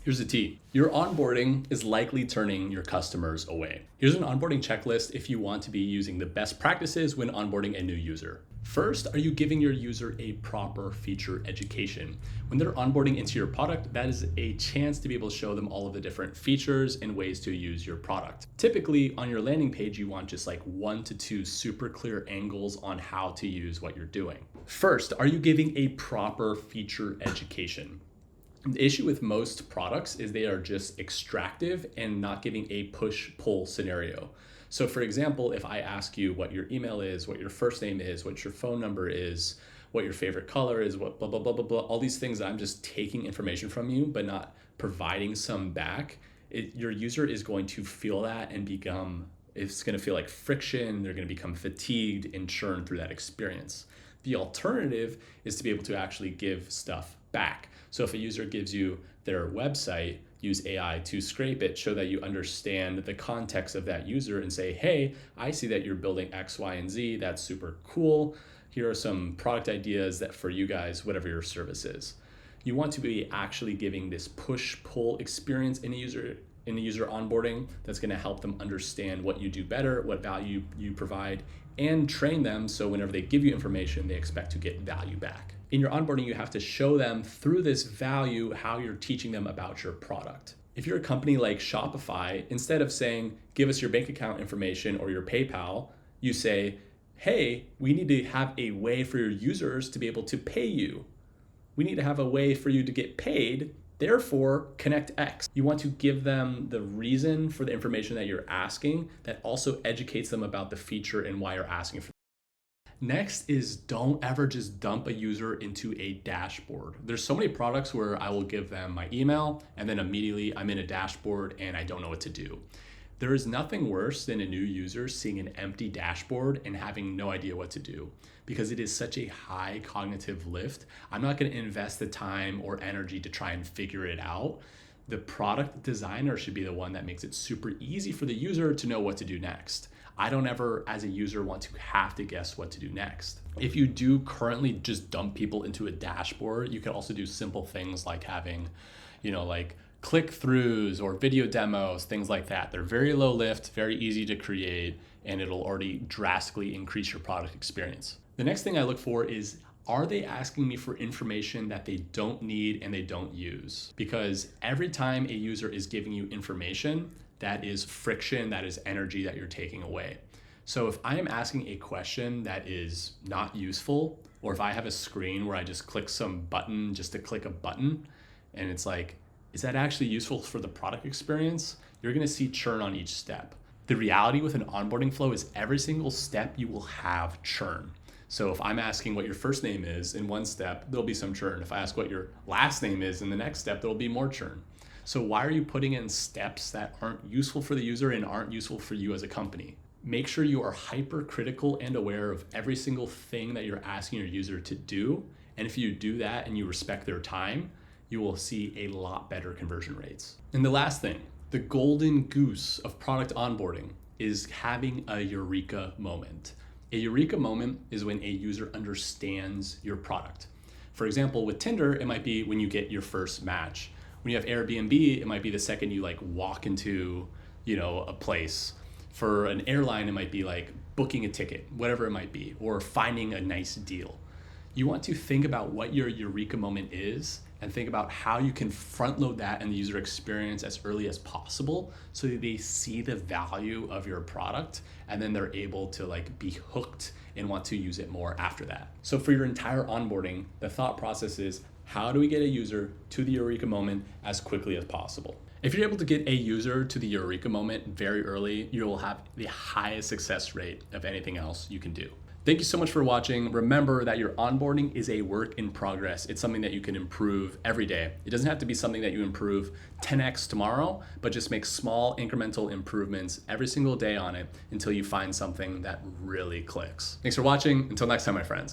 Here's the T. Your onboarding is likely turning your customers away. Here's an onboarding checklist if you want to be using the best practices when onboarding a new user. First, are you giving your user a proper feature education? When they're onboarding into your product, that is a chance to be able to show them all of the different features and ways to use your product. Typically, on your landing page, you want just like 1 to 2 super clear angles on how to use what you're doing. First, are you giving a proper feature education? The issue with most products is they are just extractive and not giving a push-pull scenario. So for example, if I ask you what your email is, what your first name is, what your phone number is, what your favorite color is, what blah, blah, blah, blah, blah, all these things that I'm just taking information from you, but not providing some back, your user is going to feel that and it's going to feel like friction. They're going to become fatigued and churn through that experience. The alternative is to be able to actually give stuff back. So if a user gives you their website, use AI to scrape it, show that you understand the context of that user and say, hey, I see that you're building X, Y, and Z. That's super cool. Here are some product ideas that for you guys, whatever your service is. You want to be actually giving this push-pull experience in a user onboarding that's going to help them understand what you do better, what value you provide, and train them so whenever they give you information, they expect to get value back. In your onboarding, you have to show them through this value how you're teaching them about your product. If you're a company like Shopify, instead of saying, give us your bank account information or your PayPal, you say, hey, we need to have a way for your users to be able to pay you. We need to have a way for you to get paid. Therefore, connect X. You want to give them the reason for the information that you're asking that also educates them about the feature and why you're asking for it. Next is don't ever just dump a user into a dashboard. There's so many products where I will give them my email and then immediately I'm in a dashboard and I don't know what to do. There is nothing worse than a new user seeing an empty dashboard and having no idea what to do because it is such a high cognitive lift. I'm not going to invest the time or energy to try and figure it out. The product designer should be the one that makes it super easy for the user to know what to do next. I don't ever, as a user, want to have to guess what to do next. If you do currently just dump people into a dashboard, you can also do simple things like having, like click-throughs or video demos, things like that. They're very low lift, very easy to create, and it'll already drastically increase your product experience. The next thing I look for is, are they asking me for information that they don't need and they don't use? Because every time a user is giving you information, that is friction, that is energy that you're taking away. So if I am asking a question that is not useful, or if I have a screen where I just click some button just to click a button, and it's like, is that actually useful for the product experience? You're gonna see churn on each step. The reality with an onboarding flow is every single step you will have churn. So if I'm asking what your first name is in one step, there'll be some churn. If I ask what your last name is in the next step, there'll be more churn. So why are you putting in steps that aren't useful for the user and aren't useful for you as a company? Make sure you are hypercritical and aware of every single thing that you're asking your user to do. And if you do that and you respect their time, you will see a lot better conversion rates. And the last thing, the golden goose of product onboarding is having a eureka moment. A eureka moment is when a user understands your product. For example, with Tinder, it might be when you get your first match. When you have Airbnb, it might be the second you walk into, a place. For an airline, it might be like booking a ticket, whatever it might be, or finding a nice deal. You want to think about what your eureka moment is and think about how you can front load that in the user experience as early as possible so that they see the value of your product and then they're able to be hooked and want to use it more after that. So for your entire onboarding, the thought process is, how do we get a user to the eureka moment as quickly as possible? If you're able to get a user to the eureka moment very early, you will have the highest success rate of anything else you can do. Thank you so much for watching. Remember that your onboarding is a work in progress. It's something that you can improve every day. It doesn't have to be something that you improve 10x tomorrow, but just make small incremental improvements every single day on it until you find something that really clicks. Thanks for watching. Until next time, my friends.